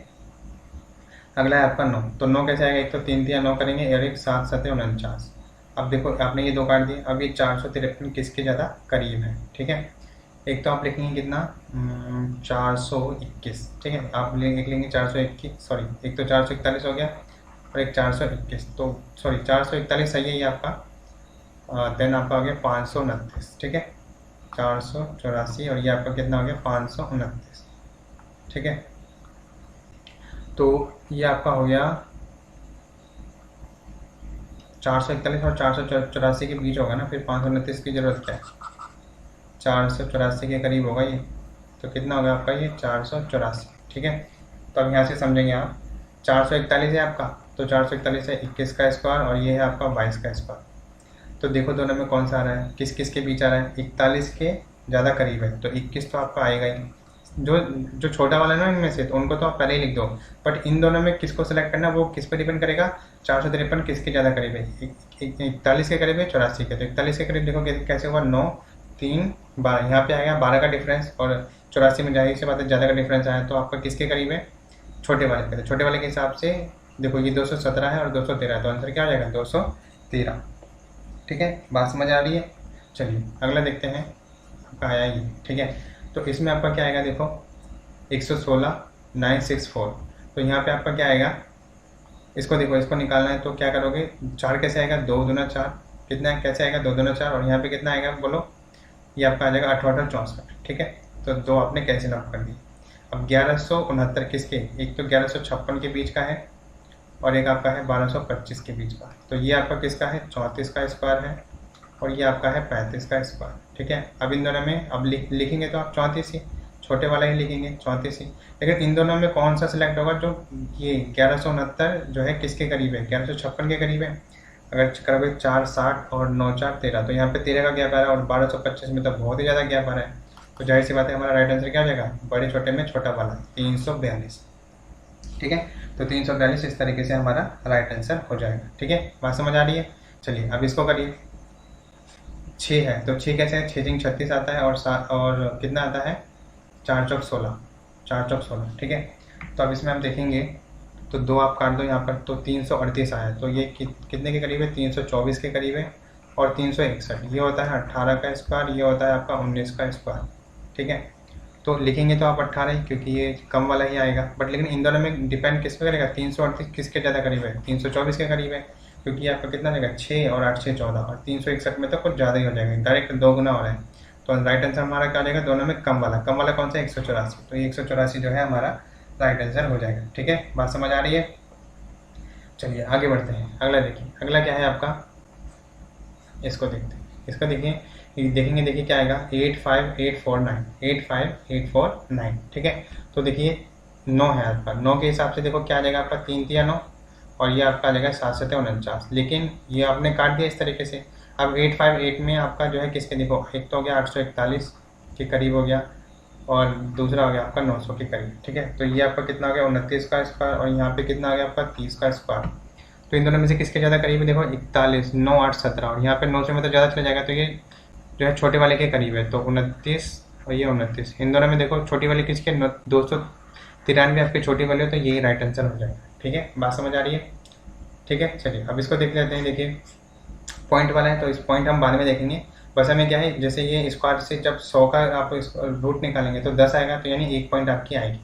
Speaker 1: अगला है आपका 9। तो 9 कैसे आएगा, एक तो 3 3 9 करेंगे, और एक 7 7 49। अब देखो आपने ये 2 काट दिए, अब ये 453 किसके ज़्यादा करीब है। ठीक है, एक तो आप लिखेंगे कितना 421। ठीक है, आप लिख लेंगे 421, सॉरी एक तो 441 हो गया, और एक 421, तो सॉरी 441 सही है ये आपका। देन आपका हो गया 529, ठीक है, 484 और ये आपका कितना हो गया 529, ठीक है। तो ये आपका हो गया 441 और 484 के बीच होगा ना, फिर 529 की ज़रूरत क्या है, 484 के करीब होगा ये, तो कितना होगा आपका ये 484, ठीक है। तो अब यहाँ से समझेंगे आप, 441 है आपका, तो 441 है 21 का स्क्वायर और ये है आपका 22 का स्क्वायर। तो देखो दोनों में कौन सा आ रहा है, किस किस के बीच आ रहा है, 41 के ज़्यादा करीब है, तो 21 तो आपका आएगा ही। जो जो छोटा वाला है ना इनमें से, तो उनको तो आप पहले ही लिख दो, बट इन दोनों में किसको सेलेक्ट करना, वो किस पर डिपेंड करेगा, 453 किसके ज़्यादा करीब है, 41 के करीब है 84 के, तो 41 के करीब देखो कैसे हुआ, 9 3 12, यहाँ पे आएगा 12 का डिफरेंस, और 84 में जाहिर सी बात है ज़्यादा का डिफरेंस आया, तो आपका किसके करीब है, छोटे वाले पे। तो छोटे वाले के हिसाब से देखो ये 217 है और 213 है, तो आंसर क्या हो जाएगा 213, ठीक है। बात समझ आ रही है। चलिए अगला देखते हैं, आपका आया ये, ठीक है। तो इसमें आपका क्या आएगा, देखो 116 964, तो यहाँ पे आपका क्या आएगा, इसको देखो, इसको निकालना है तो क्या करोगे, 4 कैसे आएगा, 2 दूना 4, कितना है कैसे आएगा 2 दूना 4, और यहाँ पे कितना आएगा बोलो, ये आपका आ जाएगा 6864, ठीक है। तो 2 आपने कैंसिल आउट कर दी। अब 1169 किसके, एक तो 1156 के बीच का है और एक आपका है 1225 के बीच का, तो ये आपका किसका है 34 का स्क्वायर है और ये आपका है 35 का स्क्वायर, ठीक है। अब इन दोनों में अब लिखेंगे तो आप 34 ही, छोटे वाला ही लिखेंगे 34 ही, लेकिन इन दोनों में कौन सा सिलेक्ट होगा, जो ये 1169 जो है किसके करीब है, 1156 के करीब है। अगर करोगे 460 और 9 4 13, तो यहाँ पे 13 का गैप आ रहा है और 1225 में तो बहुत ही ज़्यादा गैप आ रहा है, तो जाहिर सी बात है हमारा राइट आंसर क्या हो जाएगा, बड़े छोटे में छोटा वाला 342, ठीक है। तो 342 इस तरीके से हमारा राइट आंसर हो जाएगा, ठीक है। बात समझ आ रही है। चलिए अब इसको करिए, 6 है तो 6 कैसे है, 6 3 36 आता है और 7 और कितना आता है 4 चौक 16, 4 चौक 16, ठीक है। तो अब इसमें हम देखेंगे तो 2 आप काट दो यहाँ पर, तो 338 आया, तो ये कितने के करीब है, 324 के करीब है, और 361 ये होता है 18 का स्क्वायर, ये होता है आपका 19 का स्क्वायर, ठीक है। तो लिखेंगे तो आप 18 ही, क्योंकि ये कम वाला ही आएगा, बट लेकिन इन दोनों में डिपेंड किस पे करेगा, 338 किसके ज़्यादा करीब है, 324 के करीब है, क्योंकि आपका कितना जाएगा 6 और 8 6 14, और 361 में तो कुछ ज़्यादा ही हो जाएगा, डायरेक्ट 2 गुना हो रहा है। तो राइट आंसर हमारा क्या हो जाएगा, दोनों में कम वाला कौन सा 184, तो ये 184 जो है हमारा राइट आंसर हो जाएगा, ठीक है। बात समझ आ रही है। चलिए आगे बढ़ते हैं, अगला देखिए, अगला क्या है आपका, इसको देखते हैं, इसको देखिए, देखिए क्या आएगा, 85849, 85849, ठीक है। तो देखिए 9 है आपका, 9 के हिसाब से देखो क्या आ जाएगा आपका, 3 3 9, और ये आपका आ जाएगा 7 7 49, लेकिन ये आपने काट दिया इस तरीके से। अब 858 में आपका जो है किसके, देखो एक तो हो गया 841 के करीब हो गया, और दूसरा हो गया आपका 900 के करीब, ठीक है। तो ये आपका कितना हो गया 29 का स्क्वायर, और यहाँ पे कितना आ गया आपका 30 का स्क्वायर। तो इन दोनों में से किसके ज़्यादा करीब है, देखो 41 9 8 17, और यहाँ पे 9 से में तो ज़्यादा चला जाएगा, तो ये जो है छोटे वाले के करीब है, तो 29 और ये 29, इन दोनों में देखो छोटी वाली किसके 293 आपकी छोटी वाली हो, तो यही राइट आंसर हो जाएगा, ठीक है। बात समझ आ रही है, ठीक है। चलिए अब इसको देख लेते हैं, देखिए पॉइंट वाला है तो इस पॉइंट हम बाद में देखेंगे, बस हमें क्या है, जैसे ये स्क्वायर से जब 100 का आप रूट निकालेंगे तो 10 आएगा, तो यानी 1 पॉइंट आपकी आएगी,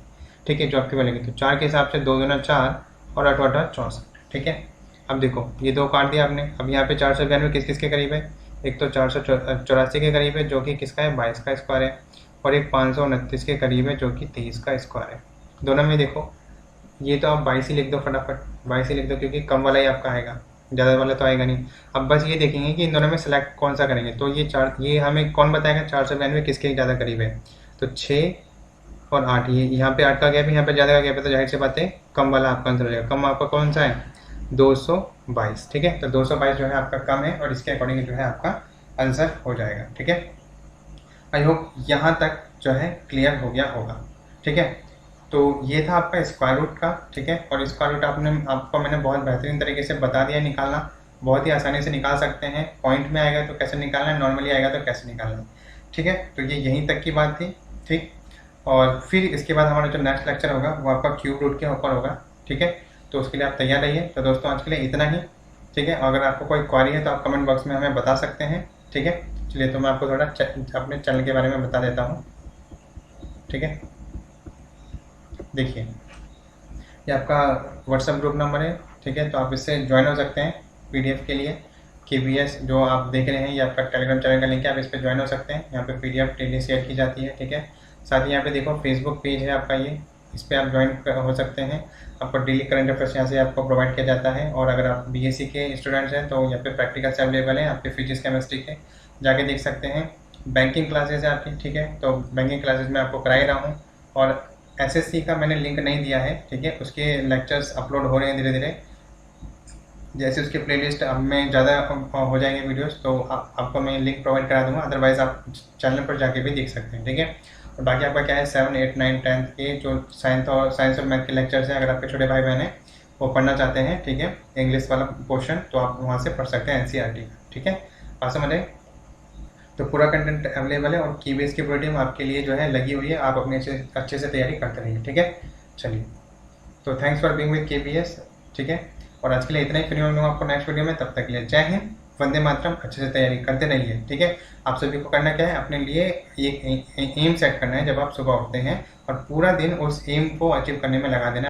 Speaker 1: ठीक है, जो आपकी बनेगी। तो 4 के हिसाब से 2 दूना 4 और 8 8 64, ठीक है। अब देखो ये 2 काट दिया आपने, अब यहाँ पे 492 किस किस के करीब है, एक तो 484 के करीब है जो कि किसका है 22 का स्क्वायर है, और एक 529 के करीब है जो कि 23 का स्क्वायर है। दोनों में देखो ये तो आप 22 ही लिख दो, फटाफट 22 ही लिख दो, क्योंकि कम वाला ही आपका आएगा, ज़्यादा वाला तो आएगा नहीं। अब बस ये देखेंगे कि इन दोनों में सेलेक्ट कौन सा करेंगे, तो ये हमें कौन बताएगा 492 किसके ज़्यादा करीब है, तो 6 और 8, ये यहाँ पे 8 का गैप है, यहाँ पे ज़्यादा का गैप है, तो जाहिर सी बात है कम वाला आपका आंसर हो जाएगा। कम आपका कौन सा है 222, ठीक है। तो 222 जो है आपका कम है, और इसके अकॉर्डिंग जो है आपका आंसर हो जाएगा, ठीक है। आई होप यहाँ तक जो है क्लियर हो गया होगा, ठीक है। तो ये था आपका स्क्वायर रूट का, ठीक है। और स्क्वायर रूट आपको मैंने बहुत बेहतरीन तरीके से बता दिया निकालना, बहुत ही आसानी से निकाल सकते हैं। पॉइंट में आएगा तो कैसे निकालना है, नॉर्मली आएगा तो कैसे निकालना है, ठीक है। तो ये यहीं तक की बात थी, ठीक। और फिर इसके बाद हमारा जो नेक्स्ट लेक्चर होगा वो आपका क्यूब रूट के ऊपर होगा, ठीक है। तो उसके लिए आप तैयार रहिए। तो दोस्तों आज के लिए इतना ही, ठीक है। अगर आपको कोई क्वारी है तो आप कमेंट बॉक्स में हमें बता सकते हैं, ठीक है। चलिए तो मैं आपको थोड़ा अपने चैनल के बारे में बता देता हूँ, ठीक है। देखिए ये आपका व्हाट्सएप ग्रुप नंबर है, ठीक है। तो आप इससे ज्वाइन हो सकते हैं PDF के लिए। KBS जो आप देख रहे हैं ये आपका टेलीग्राम चैनल का लिंक है, आप इस पर ज्वाइन हो सकते हैं। यहाँ पे PDF डेली शेयर की जाती है, ठीक है। साथ ही यहाँ पे देखो फेसबुक पेज है आपका ये, इस पर आप ज्वाइन हो सकते हैं। आपको डेली करंट अफेयर्स यहाँ से आपको प्रोवाइड किया जाता है। और अगर आप BSc के स्टूडेंट्स हैं तो यहाँ पे प्रैक्टिकल्स अवेलेबल है आपके फिजिक्स केमिस्ट्री के, जाके देख सकते हैं। बैंकिंग क्लासेज है आपकी, ठीक है। तो बैंकिंग क्लासेज में आपको करा ही रहा हूँ। और SSC का मैंने लिंक नहीं दिया है, ठीक है। उसके लेक्चर्स अपलोड हो रहे हैं धीरे धीरे, जैसे उसके प्लेलिस्ट अब में ज़्यादा हो जाएंगे वीडियोस तो आपको मैं लिंक प्रोवाइड करा दूंगा। अदरवाइज़ आप चैनल पर जाके भी देख सकते हैं, ठीक है। और बाकी आपका क्या है 7, 8, 9, 10 के जो साइंस और मैथ के लेक्चर्स हैं, अगर आपके छोटे भाई बहन हैं वो पढ़ना चाहते हैं, ठीक है, इंग्लिश वाला पोर्शन, तो आप वहाँ से पढ़ सकते हैं NCERT का, ठीक है। बात समझ आए? तो पूरा कंटेंट अवेलेबल है और KBS की पूरी टीम आपके लिए जो है लगी हुई है। आप अपने अच्छे से तैयारी करते रहिए, ठीक है। चलिए, तो thanks for being with KBS, ठीक है। और आज के लिए इतना ही, फिर मिलूंगा आपको नेक्स्ट वीडियो में। तब तक के लिए जय हिंद, वंदे मातरम। अच्छे से तैयारी करते रहिए, ठीक है। आप सभी को करना क्या है, अपने लिए एक एम सेट करना है जब आप सुबह उठते हैं, और पूरा दिन उस एम को अचीव करने में लगा देना।